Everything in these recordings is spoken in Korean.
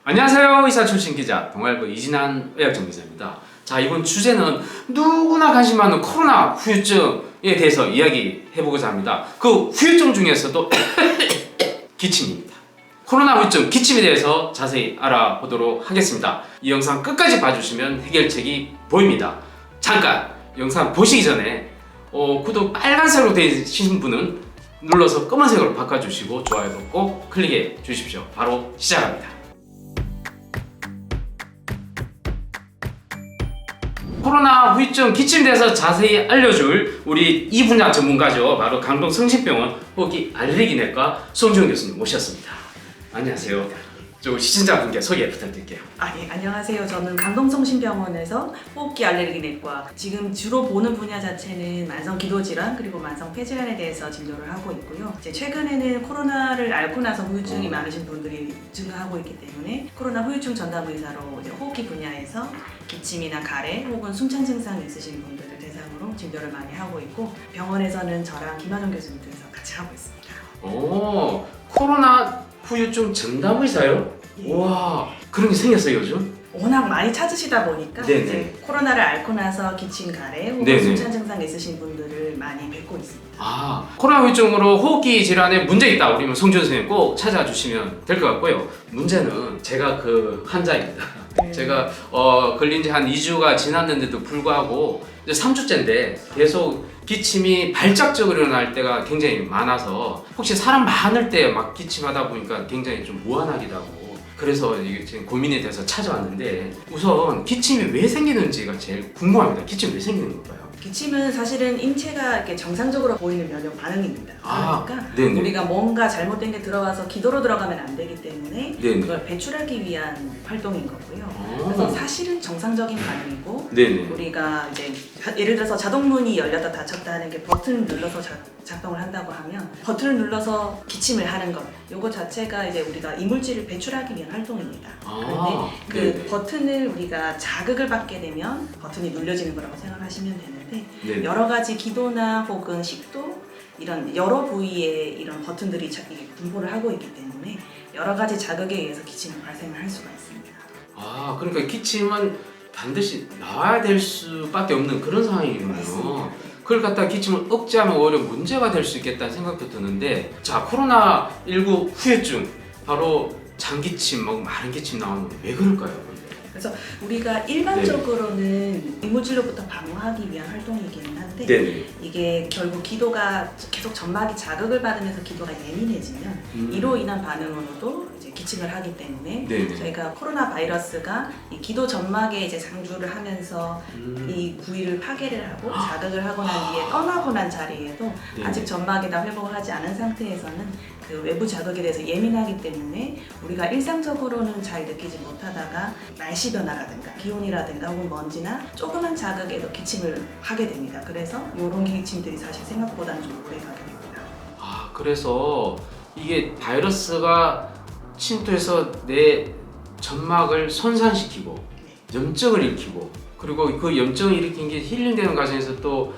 안녕하세요. 의사 출신 기자 동아일보 이진한 의학정기자입니다. 자, 이번 주제는 누구나 관심 많은 코로나 후유증에 대해서 이야기해보고자 합니다. 그 후유증 중에서도 기침입니다. 코로나 후유증 기침에 대해서 자세히 알아보도록 하겠습니다. 이 영상 끝까지 봐주시면 해결책이 보입니다. 잠깐 영상 보시기 전에 구독 빨간색으로 되신 분은 눌러서 검은색으로 바꿔주시고 좋아요도 꼭 클릭해 주십시오. 바로 시작합니다. 코로나 후유증 기침에 대해서 자세히 알려줄 우리 이 분야 전문가죠. 바로 강동성심병원 호흡기 알레르기내과 송지훈 교수님 모셨습니다. 안녕하세요. 저 시청자분께 소개 부탁드릴게요. 예, 안녕하세요. 저는 강동성심병원에서 호흡기 알레르기내과, 지금 주로 보는 분야 자체는 만성 기도질환 그리고 만성 폐질환에 대해서 진료를 하고 있고요. 이제 최근에는 코로나를 앓고 나서 후유증이 많으신 분들이 증가하고 있기 때문에 코로나 후유증 전담 의사로 이제 호흡기 분야에서 기침이나 가래 혹은 숨찬 증상이 있으신 분들을 대상으로 진료를 많이 하고 있고, 병원에서는 저랑 김하정 교수님 둘이서 같이 하고 있습니다. 오, 코로나 후유증 전담 의사요? 예. 와, 그런 게 생겼어요 요즘? 워낙 많이 찾으시다 보니까 네네. 이제 코로나를 앓고 나서 기침, 가래 혹은 네네. 숨찬 증상 있으신 분들을 많이 뵙고 있습니다. 아, 코로나 후유증으로 호흡기 질환에 문제 있다. 우리는 송지훈 선생님 꼭 찾아와 주시면 될 것 같고요. 문제는 제가 그 환자입니다. 제가 걸린 지 한 2주가 지났는데도 불구하고 이제 3주째인데 계속 기침이 발작적으로 일어날 때가 굉장히 많아서, 혹시 사람 많을 때 막 기침하다 보니까 굉장히 좀 무안하기도 하고, 그래서 이게 지금 고민이 돼서 찾아왔는데, 우선 기침이 왜 생기는지가 제일 궁금합니다. 기침이 왜 생기는 걸까요? 기침은 사실은 인체가 이렇게 정상적으로 보이는 면역 반응입니다. 그러니까 네네. 우리가 뭔가 잘못된 게 들어와서 기도로 들어가면 안 되기 때문에 네네. 그걸 배출하기 위한 활동인 거고요. 그래서 사실은 정상적인 반응이고, 네네. 우리가 이제 예를 들어서 자동문이 열렸다 닫혔다 하는 게 버튼을 눌러서 작동을 한다고 하면, 버튼을 눌러서 기침을 하는 것, 요거 자체가 이제 우리가 이물질을 배출하기 위한 활동입니다. 그런데 그 네네. 버튼을 우리가 자극을 받게 되면 버튼이 눌려지는 거라고 생각하시면 되는데, 네네. 여러 가지 기도나 혹은 식도, 이런 여러 부위에 이런 버튼들이 분포를 하고 있기 때문에 여러 가지 자극에 의해서 기침이 발생을 할 수가 있습니다. 아, 그러니까 기침은 반드시 나와야 될 수밖에 없는 그런 상황이군요. 맞습니다. 그걸 갖다 기침을 억제하면 오히려 문제가 될 수 있겠다는 생각도 드는데, 자, 코로나19 후유증, 바로 장기침, 마른 기침 나오는 건 왜 그럴까요? 그래서 우리가 일반적으로는 이물질로부터 방어하기 위한 활동이기는 한데, 네네. 이게 결국 기도가 계속 점막이 자극을 받으면서 기도가 예민해지면 이로 인한 반응으로도 이제 기침을 하기 때문에, 네네. 저희가 코로나 바이러스가 이 기도 점막에 이제 장주를 하면서 이 부위를 파괴를 하고 자극을 하고 난 뒤에 떠나고 난 자리에도 네네. 아직 점막이 다 회복을 하지 않은 상태에서는 그 외부 자극에 대해서 예민하기 때문에 우리가 일상적으로는 잘 느끼지 못하다가 날씨 변화라든가 기온이라든가 혹은 먼지나 조그만 자극에도 기침을 하게 됩니다. 그래서 이런 기침들이 사실 생각보다는 좀 오래 가게 됩니다. 아, 그래서 이게 바이러스가 침투해서 내 점막을 손상시키고 염증을 일으키고, 그리고 그 염증을 일으킨 게 힐링되는 과정에서 또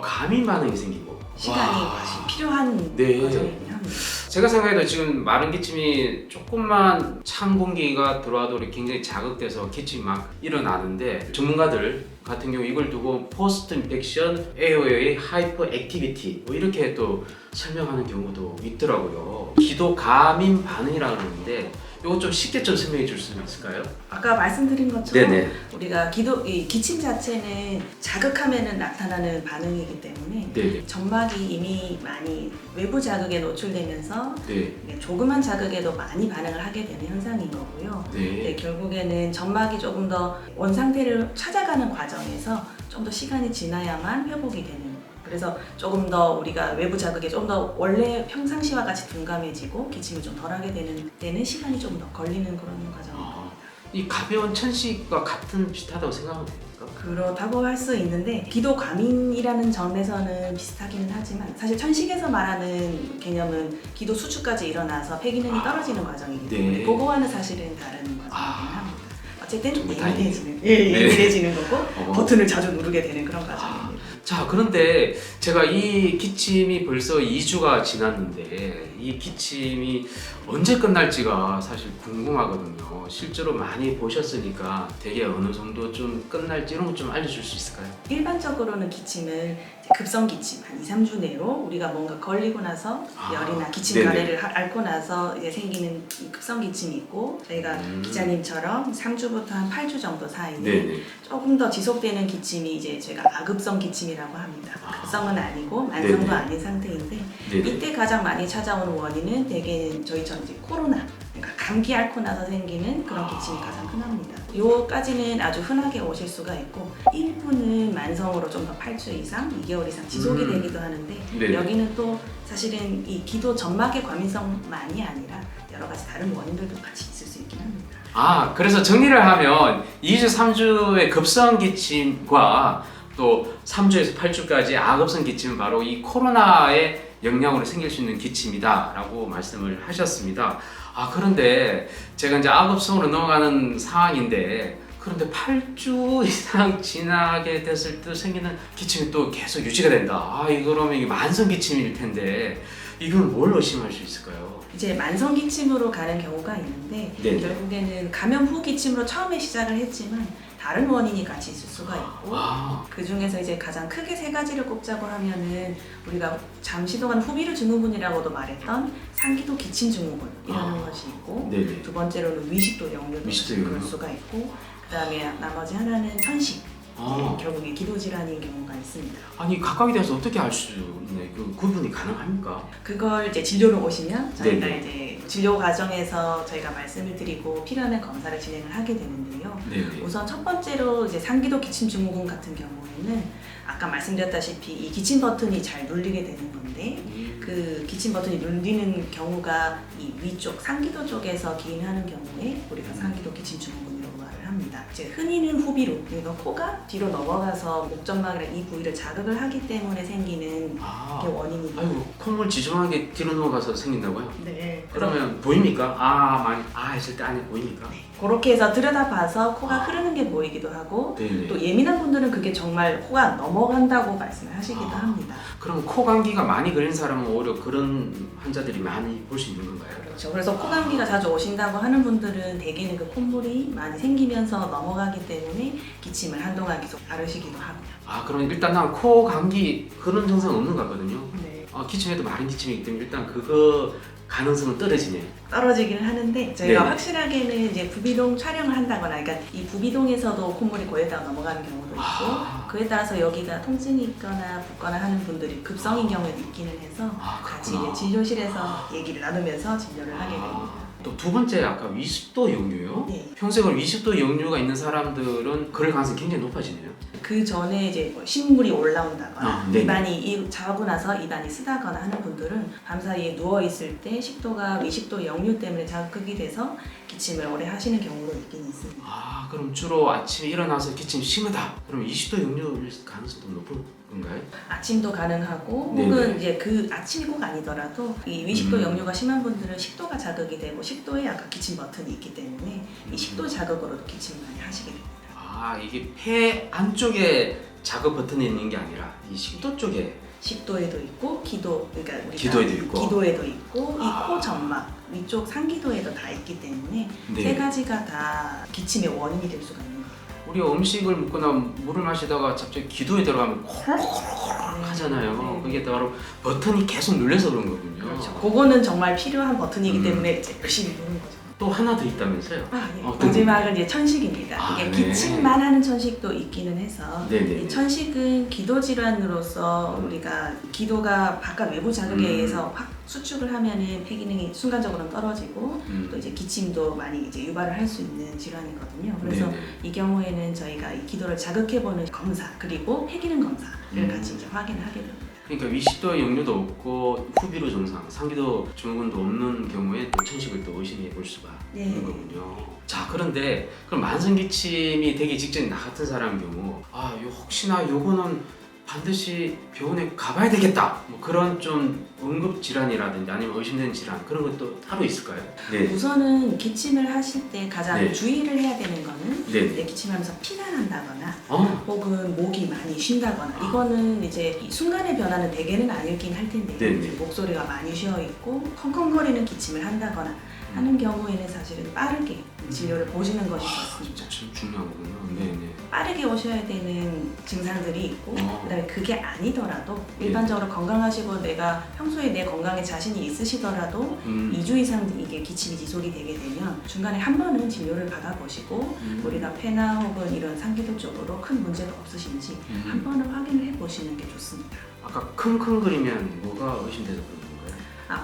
감인 반응이 생기고, 시간이 와. 필요한 네. 과정이긴 합니다. 제가 생각해도 지금 마른 기침이 조금만 찬 공기가 들어와도 굉장히 자극돼서 기침이 막 일어나는데, 전문가들 같은 경우 이걸 두고 포스트 인펙션 에어웨이 하이퍼 액티비티 이렇게 또 설명하는 경우도 있더라고요. 기도 감인 반응이라고 그러는데, 이거 좀 쉽게 좀 설명해 줄 수 있을까요? 아까 말씀드린 것처럼 네네. 우리가 이 기침 자체는 자극하면은 나타나는 반응이기 때문에 네네. 점막이 이미 많이 외부 자극에 노출되면서 네. 조그만 자극에도 많이 반응을 하게 되는 현상인 거고요. 네. 결국에는 점막이 조금 더 원상태를 찾아가는 과정에서 좀 더 시간이 지나야만 회복이 되는, 그래서 조금 더 우리가 외부 자극에 좀 더 원래 평상시와 같이 둔감해지고 기침을 좀 덜하게 되는 데는 시간이 좀 더 걸리는 그런 과정입니다. 이 가벼운 천식과 같은 비슷하다고 생각합니까? 그렇다고 할 수 있는데, 기도 과민이라는 점에서는 비슷하기는 하지만 사실 천식에서 말하는 개념은 기도 수축까지 일어나서 폐기능이 떨어지는 과정이기 때문에 네. 그거와는 사실은 다른 과정이긴 합니다. 어쨌든 정말 예민해지는, 네. 예민해지는 거고 어. 버튼을 자주 누르게 되는 그런 과정입니다. 자, 그런데 제가 이 기침이 벌써 2주가 지났는데 이 기침이 언제 끝날지가 사실 궁금하거든요. 실제로 많이 보셨으니까 되게 어느 정도 좀 끝날지 이런 것 좀 알려줄 수 있을까요? 일반적으로는 기침을 이제 급성 기침 한 2, 3주 내로 우리가 뭔가 걸리고 나서 열이나 기침 네네. 가래를 앓고 나서 이제 생기는 이 급성 기침이 있고, 저희가 기자님처럼 3주부터 한 8주 정도 사이에 네네. 조금 더 지속되는 기침이 이제 제가 아급성 기침이라고 합니다. 급성은 아니고 만성도 네네. 아닌 상태인데, 네네. 이때 가장 많이 찾아오는 원인은 대개는 저희처럼 이제 코로나, 그러니까 감기 앓고 나서 생기는 그런 기침이 가장 흔합니다. 요까지는 아주 흔하게 오실 수가 있고, 일부는 만성으로 좀 더 8주 이상, 2개월 이상 지속이 되기도 하는데, 네네. 여기는 또 사실은 이 기도 점막의 과민성만이 아니라 여러 가지 다른 원인들도 같이 있을 수 있긴 합니다. 아, 그래서 정리를 하면 2주, 3주의 급성 기침과 또 3주에서 8주까지 아급성 기침은 바로 이 코로나의 영향으로 생길 수 있는 기침이다라고 말씀을 하셨습니다. 아, 그런데 제가 이제 아급성으로 넘어가는 상황인데, 그런데 8주 이상 지나게 됐을 때 생기는 기침이 또 계속 유지가 된다. 아, 그러면 이게 만성 기침일 텐데 이건 뭘 의심할 수 있을까요? 이제 만성 기침으로 가는 경우가 있는데, 네네. 결국에는 감염 후 기침으로 처음에 시작을 했지만 다른 원인이 같이 있을 수가 있고, 아, 그 중에서 이제 가장 크게 세 가지를 꼽자고 하면은 우리가 잠시 동안 후비루 증후군이라고도 말했던 상기도 기침 증후군이라는 것이 있고, 네네. 두 번째로는 위식도 역류도 위식도 그럴 역류. 수가 있고, 그 다음에 나머지 하나는 천식, 아. 결국에 기도 질환인 경우가 있습니다. 아니 각각에 대해서 어떻게 알 수 있나요? 그 구분이 가능합니까? 그걸 이제 진료로 오시면 저희가 네네. 이제 진료 과정에서 저희가 말씀을 드리고 필요한 검사를 진행을 하게 되는데요. 네네. 우선 첫 번째로 이제 상기도 기침 증후군 같은 경우에는 아까 말씀드렸다시피 이 기침 버튼이 잘 눌리게 되는 건데, 그 기침 버튼이 눌리는 경우가 이 위쪽 상기도 쪽에서 기인하는 경우에 우리가 상기도 기침 증후군이라고 말을 합니다. 이제 흔히는 후비루, 그러니까 코가 뒤로 넘어가서 목점막이랑 이 부위를 자극을 하기 때문에 생기는 아, 게 원인입니다. 아이고 콧물 지저분하게 뒤로 넘어가서 생긴다고요? 네. 그러면 보입니까? 아, 많이 했을 때 안에 보입니까? 그렇게 해서 들여다봐서 코가 흐르는 게 보이기도 하고, 네네. 또 예민한 분들은 그게 정말 코가 넘어간다고 말씀을 하시기도 합니다. 그럼 코 감기가 많이 걸린 사람은 오히려 그런 환자들이 많이 볼 수 있는 건가요? 그렇죠. 그래서 코 감기가 자주 오신다고 하는 분들은 대개는 그 콧물이 많이 생기면서 넘어가기 때문에 기침을 한동안 계속 앓으시기도 하고요. 아, 그럼 일단 난 코 감기 그런 증상 없는 것 같거든요. 네. 기침에도 마른 기침이기 때문에 일단 그거 가능성은 떨어지네요. 떨어지기는 하는데, 저희가 네. 확실하게는 이제 부비동 촬영을 한다거나, 그러니까 이 부비동에서도 콧물이 코에다가 넘어가는 경우도 있고, 그에 따라서 여기가 통증이 있거나 붓거나 하는 분들이 급성인 경우에도 있기는 해서 같이 그렇구나. 이제 진료실에서 얘기를 나누면서 진료를 하게 됩니다. 또 두 번째 아까 위습도 역류요? 네. 평생을 위습도 역류가 있는 사람들은 그럴 가능성이 굉장히 높아지네요. 그 전에 이제 뭐 신물이 올라온다거나 네네. 입안이 자고 나서 입안이 쓰다거나 하는 분들은 밤사이에 누워 있을 때 식도가 위식도 역류 때문에 자극이 돼서 기침을 오래 하시는 경우도 있긴 있습니다. 아, 그럼 주로 아침에 일어나서 기침 심하다. 그럼 20도 역류일 가능성도 높은 건가요? 아침도 가능하고, 네네. 혹은 이제 그 아침이 꼭 아니더라도 이 위식도 역류가 심한 분들은 식도가 자극이 되고, 식도에 아까 기침 버튼이 있기 때문에 이 식도 자극으로도 기침을 많이 하시게 됩니다. 아, 이게 폐 안쪽에 자극 버튼이 있는 게 아니라 이 식도 쪽에. 식도에도 있고 그러니까 우리가 기도에도 있고. 기도에도 있고, 이 코 점막 위쪽 상기도에도 다 있기 때문에 네. 세 가지가 다 기침의 원인이 될 수가 있는 거예요. 우리가 음식을 먹거나 물을 마시다가 갑자기 기도에 들어가면 콜록콜록 하잖아요. 네. 그게 바로 버튼이 계속 눌려서 그런 거군요. 그렇죠. 그거는 정말 필요한 버튼이기 음. 때문에 이제 열심히 누르는 거죠. 또 하나 더 있다면서요? 네. 어떤 마지막은 이제 천식입니다. 아, 이게 네. 기침만 하는 천식도 있기는 해서, 네네. 이 천식은 기도 질환으로서 우리가 기도가 바깥 외부 자극에 의해서 확 수축을 하면은 폐 기능이 순간적으로 떨어지고, 또 이제 기침도 많이 이제 유발을 할 수 있는 질환이거든요. 그래서 네네. 이 경우에는 저희가 이 기도를 자극해보는 검사, 그리고 폐 기능 검사를 같이 이제 확인을 하게 됩니다. 그러니까 위식도 역류도 없고 후비루 증상, 상기도 증후군도 없는 경우에 또 천식을 또 의심해 볼 수가 네. 있는 거군요. 자, 그런데 그럼 만성 기침이 되기 직전에 나 같은 사람 경우, 요 혹시나 요거는 반드시 병원에 가봐야 되겠다. 뭐 그런 좀 응급 질환이라든지 아니면 의심되는 질환 그런 것도 따로 있을까요? 네. 우선은 기침을 하실 때 가장 네. 주의를 해야 되는 거는 네. 기침하면서 피가 난다거나 어. 혹은 목이 많이 쉰다거나 이거는 이제 이 순간의 변화는 대개는 아니긴 할 텐데 네네. 이제 목소리가 많이 쉬어 있고 컹컹거리는 기침을 한다거나 하는 경우에는 사실은 빠르게 진료를 보시는 것이 좋습니다. 진짜 좀 중요하군요. 네네. 빠르게 오셔야 되는 증상들이 있고 그다음에 그게 아니더라도 네. 일반적으로 건강하시고 내가 평소에 내 건강에 자신이 있으시더라도 2주 이상 이게 기침이 지속이 되게 되면 중간에 한 번은 진료를 받아보시고 우리가 폐나 혹은 이런 상기도 쪽으로 큰 문제가 없으신지 한 번은 확인을 해보시는 게 좋습니다. 아까 킁킁거리면 뭐가 의심돼서 그런 건가요?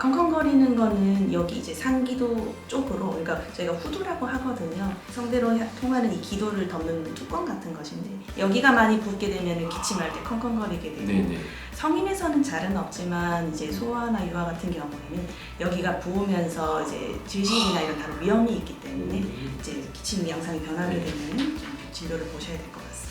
컹컹거리는 거는 여기 이제 상기도 쪽으로, 그러니까 저희가 후두라고 하거든요. 성대로 통하는 이 기도를 덮는 뚜껑 같은 것인데 여기가 많이 붓게 되면 기침할 때 컹컹거리게 되고 네네. 성인에서는 잘은 없지만 이제 소아나 유아 같은 경우에는 여기가 부으면서 이제 질식이나 이런 다른 위험이 있기 때문에 이제 기침 양상이 변하게 되면 좀 진료를 보셔야 될 것 같습니다.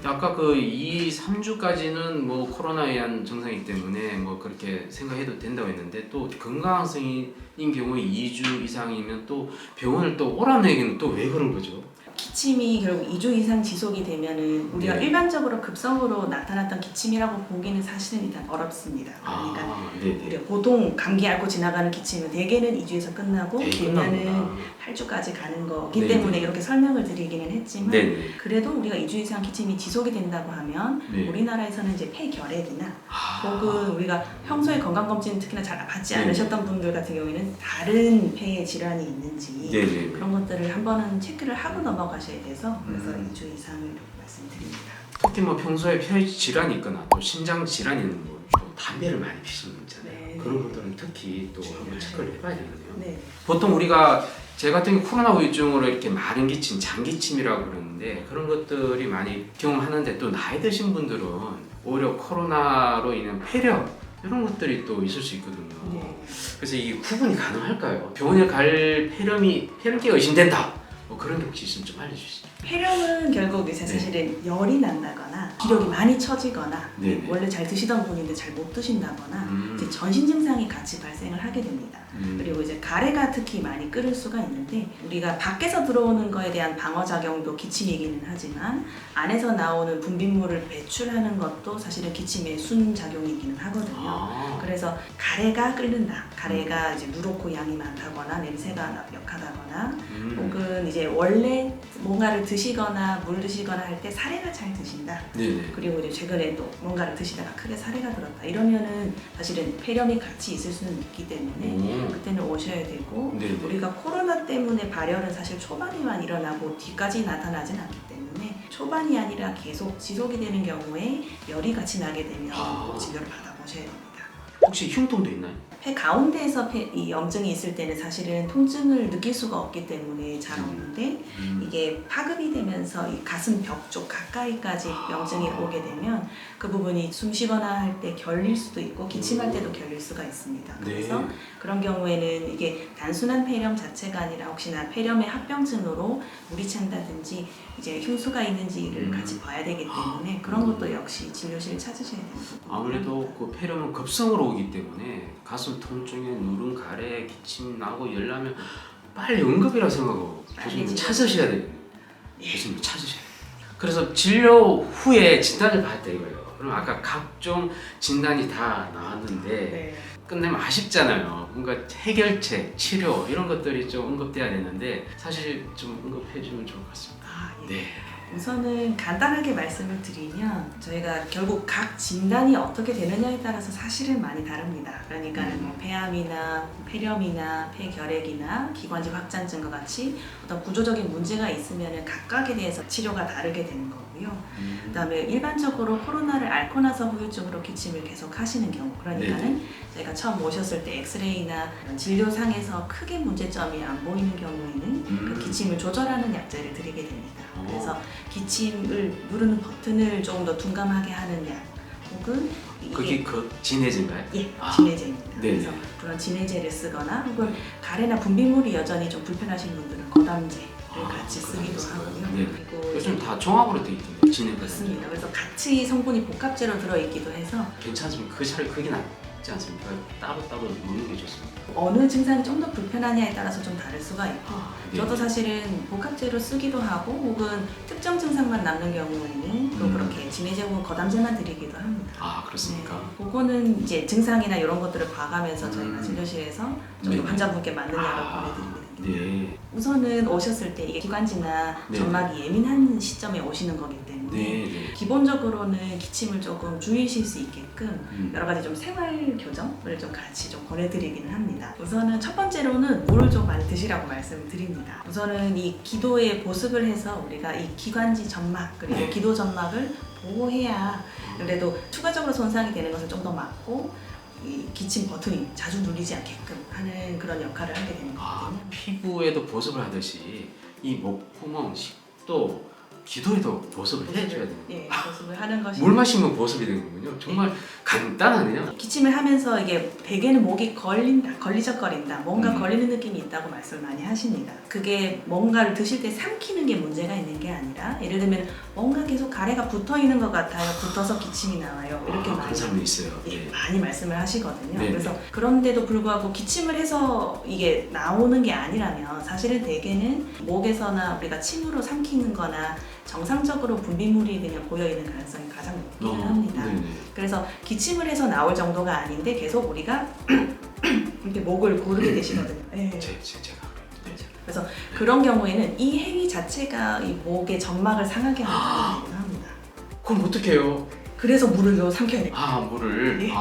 아까 그 2, 3주까지는 뭐 코로나에 의한 증상이기 때문에 뭐 그렇게 생각해도 된다고 했는데 또 건강한 성인인 경우에 2주 이상이면 또 병원을 또 오라는 얘기는 또 왜 그런 거죠? 기침이 결국 2주 이상 지속이 되면은 우리가 네. 일반적으로 급성으로 나타났던 기침이라고 보기는 사실은 일단 어렵습니다. 그러니까 네네. 우리가 보통 감기 앓고 지나가는 기침은 대개는 2주에서 끝나고 길면은 끝나구나. 8주까지 가는 거기 네네. 때문에 이렇게 설명을 드리기는 했지만 네네. 그래도 우리가 2주 이상 기침이 지속이 된다고 하면 네. 우리나라에서는 이제 폐결핵이나 아. 혹은 우리가 평소에 건강검진 특히나 잘 받지 네. 않으셨던 분들 같은 경우에는 다른 폐에 질환이 있는지 네네. 그런 것들을 한 번은 체크를 하고 넘어가셔야 돼서 그래서 2주 이상을 말씀드립니다. 특히 뭐 평소에 폐 질환이 있거나 또 심장 질환이 있는 분, 또 담배를 많이 피시는 분 있잖아요. 네. 그런 분들은 특히 또 한번 체크를 해봐야 되겠네요. 네. 보통 우리가 제 같은 경우 코로나 후유증으로 이렇게 마른 기침, 장기침이라고 그러는데 그런 것들이 많이 경험하는데 또 나이 드신 분들은 오히려 코로나로 인한 폐렴 이런 것들이 또 있을 수 있거든요. 네. 그래서 이게 구분이 가능할까요? 병원에 갈 폐렴기가 의심된다. 뭐 그런 게 혹시 있으면 좀 알려주시죠. 폐렴은 결국 이제 사실은 열이 난다거나 기력이 많이 처지거나 네네. 원래 잘 드시던 분인데 잘 못 드신다거나 이제 전신 증상이 같이 발생을 하게 됩니다. 그리고 이제 가래가 특히 많이 끓을 수가 있는데 우리가 밖에서 들어오는 거에 대한 방어작용도 기침이기는 하지만 안에서 나오는 분비물을 배출하는 것도 사실은 기침의 순작용이기는 하거든요. 그래서 가래가 끓는다. 가래가 이제 누렇고 양이 많다거나 냄새가 역하다거나 혹은 이제 원래 뭔가를 드시거나 물 드시거나 할 때 사레가 잘 드신다. 네네. 그리고 이제 최근에 또 뭔가를 드시다가 크게 사레가 들었다. 이러면은 사실은 폐렴이 같이 있을 수는 있기 때문에 그때는 오셔야 되고 네네. 우리가 코로나 때문에 발열은 사실 초반에만 일어나고 뒤까지 나타나진 않기 때문에 초반이 아니라 계속 지속이 되는 경우에 열이 같이 나게 되면 꼭 진료를 받아보셔야 됩니다. 혹시 흉통도 있나요? 폐 가운데에서 이 염증이 있을 때는 사실은 통증을 느낄 수가 없기 때문에 잘 없는데 이게 파급이 되면서 이 가슴 벽 쪽 가까이까지 염증이 오게 되면 그 부분이 숨 쉬거나 할 때 결릴 수도 있고 기침할 때도 결릴 수가 있습니다. 그래서 네. 그런 경우에는 이게 단순한 폐렴 자체가 아니라 혹시나 폐렴의 합병증으로 물이 찬다든지 이제 흉수가 있는지를 같이 봐야 되기 때문에 그런 것도 역시 진료실을 찾으셔야 됩니다. 아무래도 그 폐렴은 급성으로 오기 때문에 가슴 통증에 누른 가래, 기침 나고 열 나면 빨리 응급이라 생각하고 교수님 빨리 찾으셔야 돼요. 교수님 찾으셔야 돼요. 그래서 진료 후에 진단을 받았다 이거예요. 그럼 아까 각종 진단이 다 나왔는데 네. 끝내면 아쉽잖아요. 뭔가 해결책, 치료 이런 것들이 좀 언급돼야 되는데 사실 좀 언급해주면 좋을 것 같습니다. 예. 네. 우선은 간단하게 말씀을 드리면 저희가 결국 각 진단이 어떻게 되느냐에 따라서 사실은 많이 다릅니다. 그러니까 뭐 폐암이나 폐렴이나 폐결핵이나 기관지 확장증과 같이 어떤 구조적인 문제가 있으면 각각에 대해서 치료가 다르게 되는 거고요. 그다음에 일반적으로 코로나를 앓고 나서 후유증으로 기침을 계속 하시는 경우, 그러니까는 저희가 처음 오셨을 때 엑스레이나 진료상에서 크게 문제점이 안 보이는 경우에는 그 기침을 조절하는 약제를 드리게 됩니다. 그래서 기침을 누르는 버튼을 조금 더 둔감하게 하는 약 혹은 그게 그 진해제인가요? 예, 진해제입니다. 네네. 그래서 그런 진해제를 쓰거나 혹은 가래나 분비물이 여전히 좀 불편하신 분들은 거담제 같이 쓰기도 하고요. 네. 그리고 요즘 다 종합으로 돼 있던데 진행 맞습니다. 그래서 같이 성분이 복합제로 들어있기도 해서 괜찮습니까? 그 차라리 그게 낫지 않습니까? 따로 먹는 게 좋습니다. 어느 증상이 좀 더 불편하냐에 따라서 좀 다를 수가 있고 네. 저도 사실은 복합제로 쓰기도 하고 혹은 특정 증상만 남는 경우에는 또 그렇게 진해제공 거담제만 드리기도 합니다. 아 그렇습니까? 네, 그거는 이제 증상이나 이런 것들을 봐가면서 저희가 진료실에서 좀 네. 더 환자분께 맞는 약을 보내드리거든요. 네. 우선은 오셨을 때 이게 기관지나 네. 점막이 예민한 시점에 오시는 거기 때문에 네. 기본적으로는 기침을 조금 줄이실 수 있게끔 여러 가지 좀 생활 교정을 좀 같이 좀 보내드리기는 합니다. 우선은 첫 번째로는 물을 좀 많이 드시라고 말씀을 드립니다. 우선은 이 기도에 보습을 해서 우리가 이 기관지 점막 그리고 네. 기도 점막을 보호해야 그래도 추가적으로 손상이 되는 것을 좀 더 막고 이 기침 버튼이 자주 눌리지 않게끔 하는 그런 역할을 하게 되는 거거든요. 피부에도 보습을 하듯이 이 목구멍, 식도, 기도에도 보습을 해줘야 됩니다. 예, 보습을 하는 것이 물 마시면 보습이 되는군요. 정말 간단하네요. 기침을 하면서 이게 대개는 목이 걸리적거린다, 뭔가 걸리는 느낌이 있다고 말씀을 많이 하십니다. 그게 뭔가를 드실 때 삼키는 게 문제가 있는 게 아니라 예를 들면 뭔가 계속 가래가 붙어 있는 것 같아요. 붙어서 기침이 나와요. 이렇게 그런 많이 사람도 있어요. 예, 많이 말씀을 하시거든요. 네. 그래서 그런데도 불구하고 기침을 해서 이게 나오는 게 아니라면 사실은 대개는 목에서나 우리가 침으로 삼키는 거나 정상적으로 분비물이 그냥 고여있는 가능성이 가장 높기는 합니다. 네네. 그래서 기침을 해서 나올 정도가 아닌데 계속 우리가 이렇게 목을 고르게 되시거든요. 네. 제가 그렇죠. 그래서 그런 경우에는 이 행위 자체가 이 목의 점막을 상하게 하는 행위이기도 합니다. 그럼 어떡해요? 그래서 물을 더 삼켜야 돼요. 물을 네.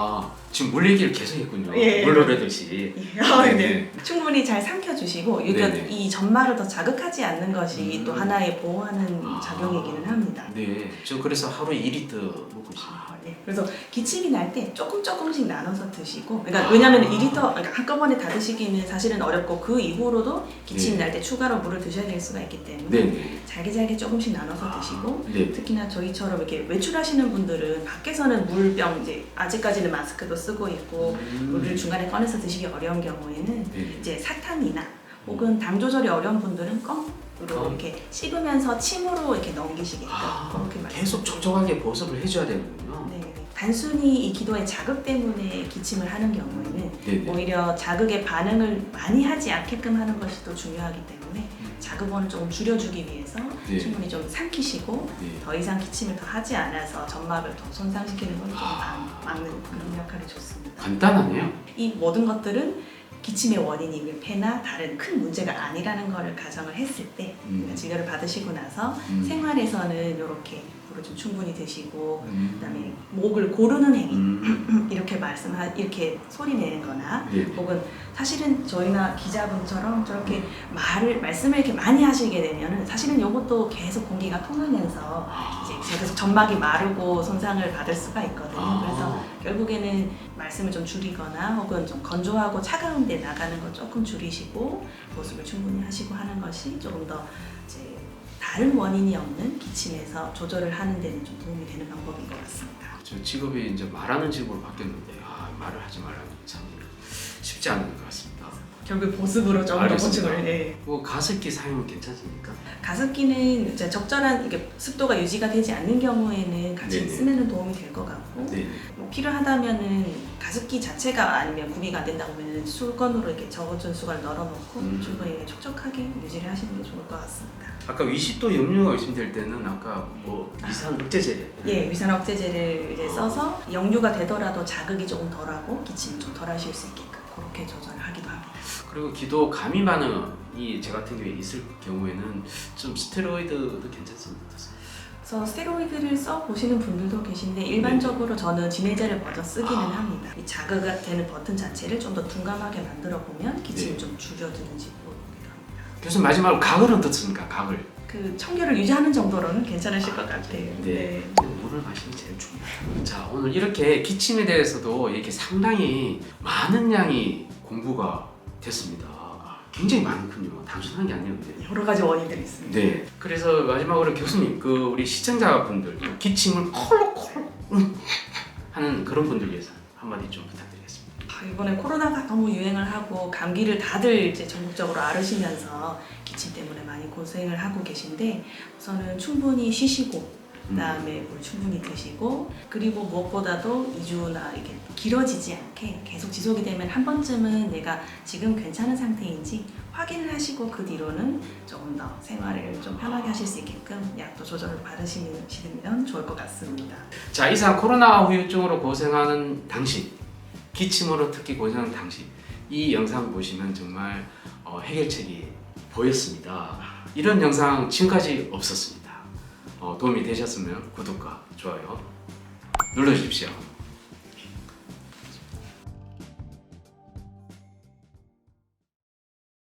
지금 물 얘기를 계속 했군요. 예. 물 노래듯이. 네. 충분히 잘 삼켜주시고 네네. 이 점막을 더 자극하지 않는 것이 또 하나의 보호하는 작용이기는 합니다. 네, 저 그래서 하루에 2리터 먹고 있습니다. 네. 그래서 기침이 날 때 조금씩 나눠서 드시고 그러니까 왜냐하면 2리터 그러니까 한꺼번에 다 드시기는 사실은 어렵고 그 이후로도 기침이 네. 날 때 추가로 물을 드셔야 될 수가 있기 때문에 네네. 잘게 조금씩 나눠서 드시고 네. 특히나 저희처럼 이렇게 외출하시는 분들은 밖에서는 물병 이제 아직까지는 마스크도 쓰고 있고 물을 중간에 꺼내서 드시기 어려운 경우에는 네. 이제 사탕이나 혹은 당 조절이 어려운 분들은 껌으로 이렇게 씹으면서 침으로 이렇게 넘기시게끔 그렇게 계속 촉촉하게 보습을 해줘야 되는군요. 네. 단순히 이 기도의 자극 때문에 기침을 하는 경우에는 네네. 오히려 자극의 반응을 많이 하지 않게끔 하는 것이 또 중요하기 때문에 자극원을 조금 줄여주기 위해서 네. 충분히 좀 삼키시고 네. 더 이상 기침을 더 하지 않아서 점막을 더 손상시키는 걸 좀 막는 그런 역할이 좋습니다. 간단하네요. 이 모든 것들은 기침의 원인이 밀폐나 다른 큰 문제가 아니라는 것을 가정을 했을 때 진료를 받으시고 나서 생활에서는 이렇게 물을 좀 충분히 드시고 그다음에 목을 고르는 행위 이렇게 이렇게 소리 내는 거나 네. 혹은 사실은 저희나 기자분처럼 저렇게 말씀을 이렇게 많이 하시게 되면은 사실은 이것도 계속 공기가 통하면서 이제 계속 점막이 마르고 손상을 받을 수가 있거든요. 그래서 결국에는 말씀을 좀 줄이거나 혹은 좀 건조하고 차가운 데 나가는 거 조금 줄이시고 보습을 충분히 하시고 하는 것이 조금 더 이제 다른 원인이 없는 기침에서 조절을 하는 데는 좀 도움이 되는 방법인 것 같습니다. 저 직업이 이제 말하는 직업으로 바뀌었는데 말을 하지 말라는 게 참 쉽지 않은 것 같습니다. 결국 보습으로 좀 더 알겠습니다. 보충을 해. 뭐 가습기 사용은 괜찮습니까? 가습기는 이제 적절한 이게 습도가 유지가 되지 않는 경우에는 같이 네네. 쓰면 도움이 될 것 같고 네. 뭐 필요하다면은 가습기 자체가 아니면 구비가 안 된다고 하면 수건으로 이렇게 적어준 수건을 널어놓고 충분히 촉촉하게 유지를 하시는 게 좋을 것 같습니다. 아까 위식도 역류가 의심될 때는 아까 뭐 위산 억제제. 예, 위산 억제제를 이제 써서 역류가 되더라도 자극이 조금 덜하고 기침이 좀 덜하실 수 있게끔 그렇게 조절을 하기도 합니다. 그리고 기도 감이 반응이 제 같은 경우에 있을 경우에는 좀 스테로이드도 괜찮습니다. 그래서 스테로이드를 써 보시는 분들도 계신데 일반적으로 저는 진해제를 먼저 쓰기는 합니다. 이 자극되는 버튼 자체를 좀 더 둔감하게 만들어 보면 기침을 네. 좀 줄여드는지 모르기도 합니다. 교수님 마지막으로 가글은 어떻습니까? 가글. 그 청결을 유지하는 정도로는 괜찮으실 것 같아요. 네. 물을 마시는 게 제일 중요해요. 자, 오늘 이렇게 기침에 대해서도 이렇게 상당히 많은 양이 공부가 됐습니다. 굉장히 많군요. 단순한 게 아니었는데. 여러 가지 원인들이 있습니다. 네. 그래서 마지막으로 교수님, 우리 시청자분들 기침을 콜록콜록 하는 그런 분들 위해서 한마디 좀 부탁드리겠습니다. 이번에 코로나가 너무 유행을 하고 감기를 다들 이제 전국적으로 앓으시면서 기침 때문에 많이 고생을 하고 계신데 우선은 충분히 쉬시고 그다음에 물 충분히 드시고 그리고 무엇보다도 2주나 이렇게 길어지지 않게 계속 지속이 되면 한 번쯤은 내가 지금 괜찮은 상태인지 확인을 하시고 그 뒤로는 조금 더 생활을 좀 편하게 하실 수 있게끔 약도 조절을 받으시면 좋을 것 같습니다. 자, 이상 코로나 후유증으로 고생하는 당신, 기침으로 특히 고생하는 당신, 이 영상 보시면 정말 해결책이 보였습니다. 이런 영상 지금까지 없었습니다. 도움이 되셨으면 구독과 좋아요 눌러주십시오.